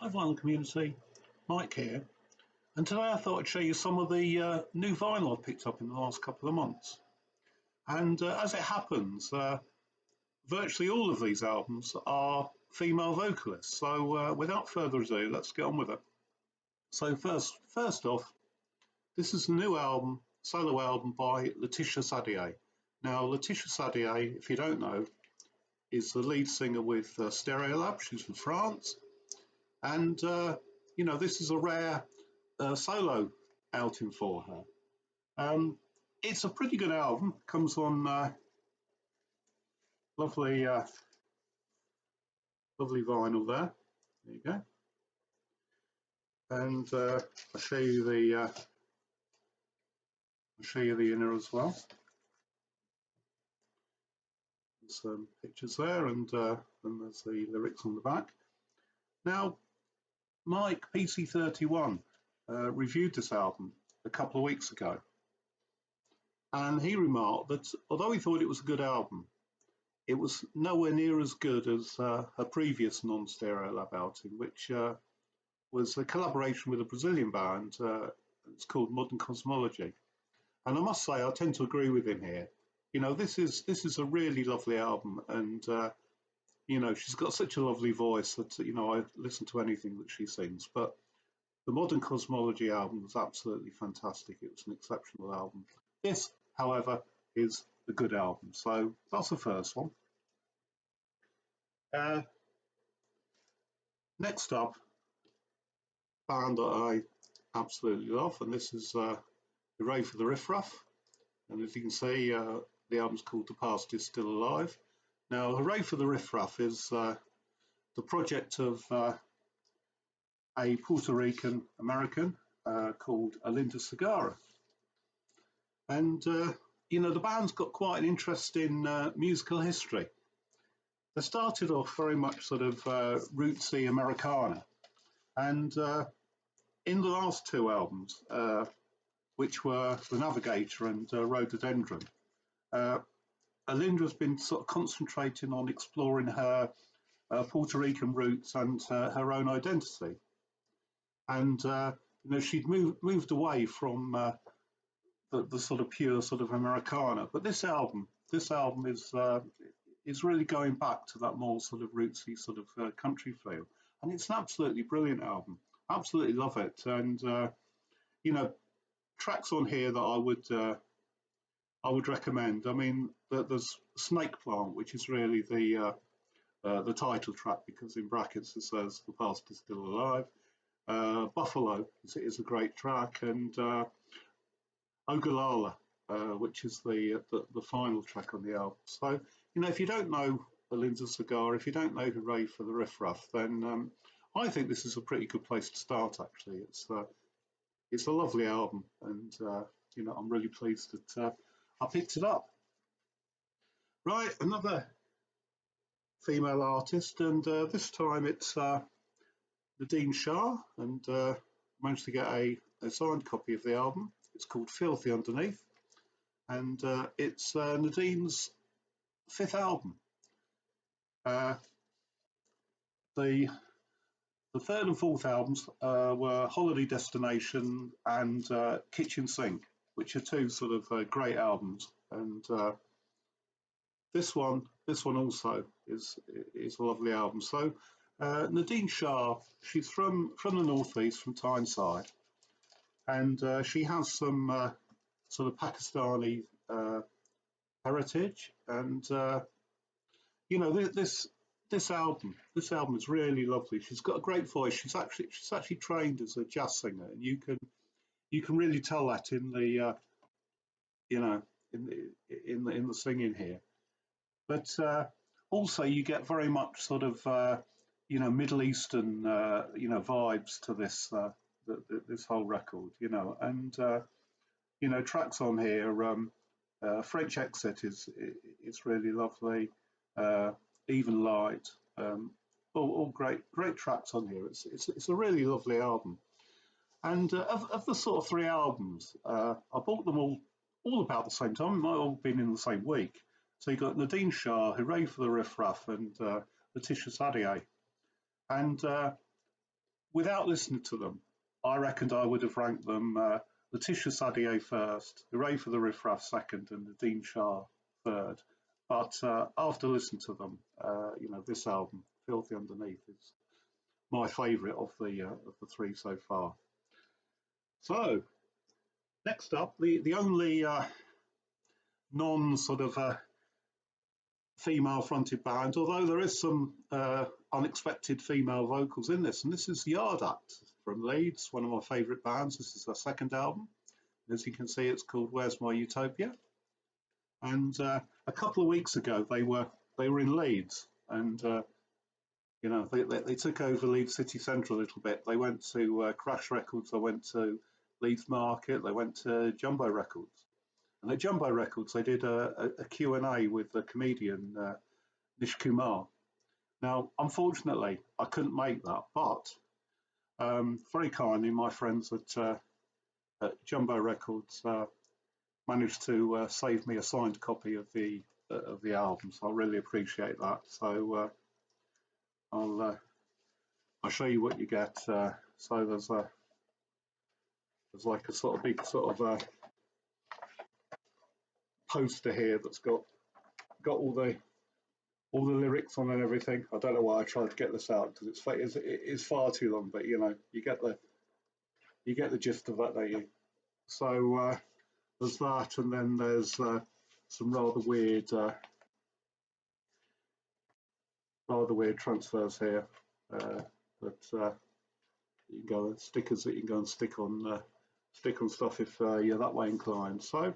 Hi, vinyl community, Mike here, and today I thought I'd show you some of the new vinyl I've picked up in the last couple of months. And as it happens, virtually all of these albums are female vocalists. So without further ado, let's get on with it. So first off, this is a new album, solo album by Laetitia Sadier. Now, Laetitia Sadier, if you don't know, is the lead singer with Stereolab. She's from France. And, this is a rare solo outing for her. It's a pretty good album. Comes on lovely vinyl there. There you go. And I'll show you the inner as well. Some pictures there, and there's the lyrics on the back. Now, Mike PC31 reviewed this album a couple of weeks ago, and he remarked that although he thought it was a good album, it was nowhere near as good as her previous non-Stereolab outing, which was a collaboration with a Brazilian band. It's called Modern Cosmology, and I must say I tend to agree with him here. This is a really lovely album, and she's got such a lovely voice that I listen to anything that she sings. But the Modern Cosmology album was absolutely fantastic. It was an exceptional album. This, however, is a good album. So that's the first one. Next up, band that I absolutely love, and this is Hooray for the Riff Raff. And as you can see, the album's called The Past Is Still Alive. Now, Hooray for the Riff Raff is the project of a Puerto Rican American called Alinda Segarra. And, the band's got quite an interesting musical history. They started off very much sort of rootsy Americana. And in the last two albums, which were The Navigator and Rhododendron, Alinda's been sort of concentrating on exploring her Puerto Rican roots and her own identity. And, she'd moved away from the sort of pure sort of Americana. But this album is really going back to that more sort of rootsy sort of country feel. And it's an absolutely brilliant album. Absolutely love it. And, tracks on here that I would recommend. I mean, there's Snake Plant, which is really the title track, because in brackets it says The Past Is Still Alive. Buffalo is a great track, and Ogallala, which is the final track on the album. So, if you don't know Alinda Segarra, if you don't know Hooray for the Riff Raff, then I think this is a pretty good place to start, actually. It's a lovely album, and I'm really pleased that I picked it up. Right, another female artist, and this time it's Nadine Shah, and managed to get a signed copy of the album. It's called Filthy Underneath, and it's Nadine's fifth album. The third and fourth albums were Holiday Destination and Kitchen Sink, which are two sort of great albums. And this one also is a lovely album. So Nadine Shah, she's from the northeast, from Tyneside, and she has some sort of Pakistani heritage. And this album is really lovely. She's got a great voice. She's actually trained as a jazz singer, and you can really tell that in the in the singing here. But also you get very much sort of Middle Eastern vibes to this this whole record, and tracks on here. French Exit is really lovely. Even Light, all great tracks on here. It's a really lovely album. And of the sort of three albums, I bought them all about the same time. They might all been in the same week. So you got Nadine Shah, Hooray for the Riff Raff, and Laetitia Sadier. And without listening to them, I reckoned I would have ranked them Letitia Sadier first, Hooray for the Riff Raff second, and Nadine Shah third. But after listening to them, this album, Filthy Underneath, is my favourite of the three so far. So next up, the only non sort of female fronted band, although there is some unexpected female vocals in this, and this is Yard Act from Leeds, one of my favourite bands. This is their second album. As you can see, it's called Where's My Utopia? And a couple of weeks ago, they were in Leeds, and they took over Leeds city centre a little bit. They went to Crash Records, they went to Leeds Market, they went to Jumbo Records. And at Jumbo Records, they did a Q&A with the comedian Nish Kumar. Now, unfortunately, I couldn't make that, but very kindly, my friends at Jumbo Records managed to save me a signed copy of the album, so I really appreciate that. So I'll show you what you get. So there's like a sort of big sort of poster here that's got all the lyrics on and everything. I don't know why I tried to get this out because it's far too long, but you get the gist of that, don't you? So there's that, and then there's some rather weird transfers here. But you can go stickers that you can go and stick on stuff if you're that way inclined. So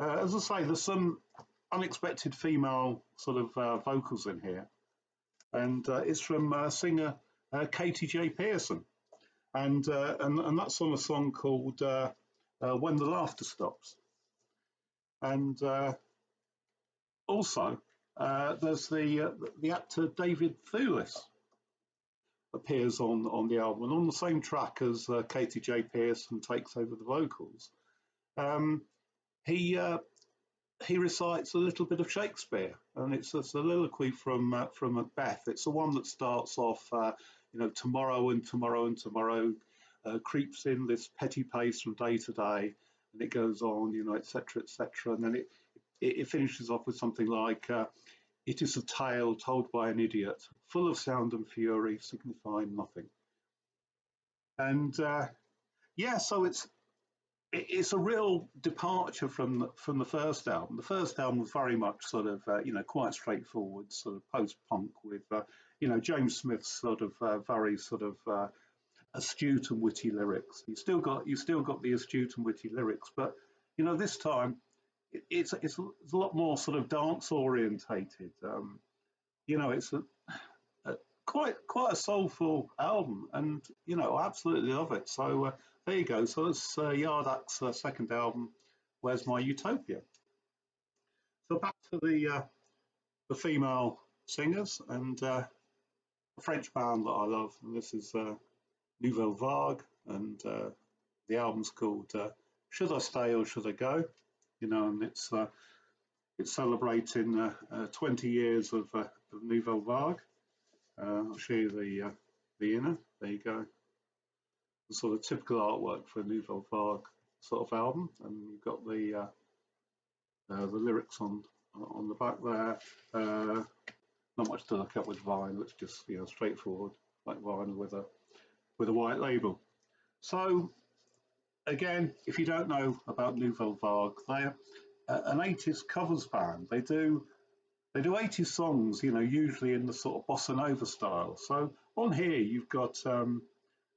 as I say, there's some unexpected female sort of vocals in here, and it's from singer Katie J. Pearson, and that's on a song called When the Laughter Stops. And also there's the actor David Thewlis appears on the album, and on the same track as Katie J. Pearson takes over the vocals. He recites a little bit of Shakespeare, and it's a soliloquy from Macbeth. It's the one that starts off, tomorrow and tomorrow and tomorrow creeps in this petty pace from day to day, and it goes on, etc., etc., and then it finishes off with something like, it is a tale told by an idiot, full of sound and fury, signifying nothing. And so it's a real departure from the first album. The first album was very much sort of quite straightforward, sort of post-punk with James Smith's sort of very sort of astute and witty lyrics. You still got the astute and witty lyrics, but this time it's a lot more sort of dance orientated. It's quite a soulful album, and I absolutely love it. So there you go. So that's Yard Act's second album, Where's My Utopia? So back to the female singers, and a French band that I love, and this is Nouvelle Vague, and the album's called Should I Stay or Should I Go? And it's celebrating 20 years of Nouvelle Vague. I'll show you the inner. There you go. The sort of typical artwork for a Nouvelle Vague sort of album, and you've got the lyrics on the back there. Not much to look at with vinyl. It's just straightforward like vinyl with a white label. So again, if you don't know about Nouvelle Vague, they're an 80s covers band. They do 80s songs, usually in the sort of bossa nova style. So on here you've got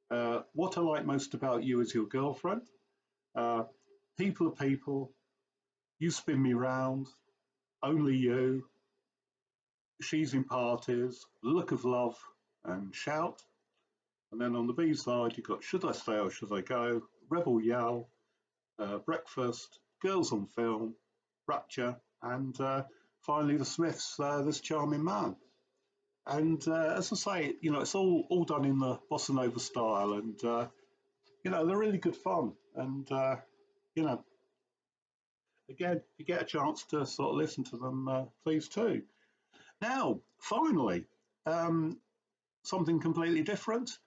What I Like Most About You Is Your Girlfriend, People Are People, You Spin Me Round, Only You, She's in Parties, Look of Love, and Shout. And then on the B side you've got Should I Stay or Should I Go, Rebel Yell, Breakfast, Girls on Film, Rapture, and finally the Smiths' This Charming Man. And as I say, it's all done in the bossa nova style, and they're really good fun. And again, if you get a chance to sort of listen to them, please too. Now, finally, something completely different.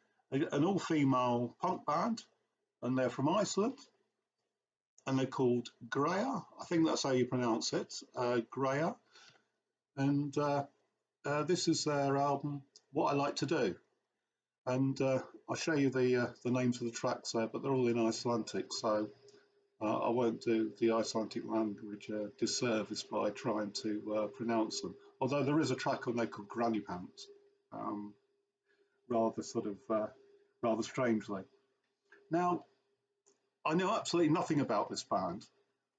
an all-female punk band, and they're from Iceland, and they're called Greya. I think that's how you pronounce it, Greya. And this is their album, What I Like to Do. And I'll show you the names of the tracks there, but they're all in Icelandic, so I won't do the Icelandic language disservice by trying to pronounce them. Although there is a track on there called Granny Pants, rather strangely. Now, I knew absolutely nothing about this band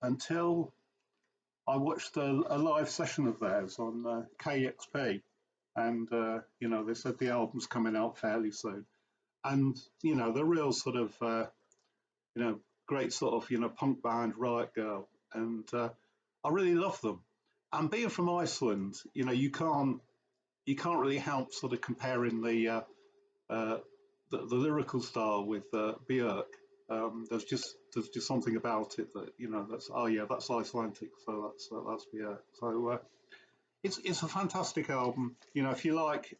until I watched a live session of theirs on KXP, and they said the album's coming out fairly soon, and the real sort of great sort of punk band, Riot Girl, and I really love them. And being from Iceland, you can't really help sort of comparing the lyrical style with Björk. There's just something about it that that's Icelandic, so that's Björk. So it's a fantastic album. If you like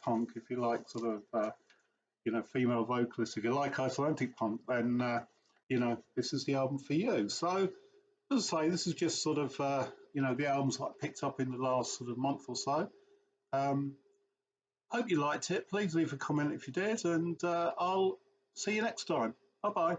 punk, if you like sort of female vocalists, if you like Icelandic punk, then this is the album for you. So as I say, this is just sort of the albums I picked up in the last sort of month or so. Hope you liked it. Please leave a comment if you did, and I'll see you next time. Bye bye.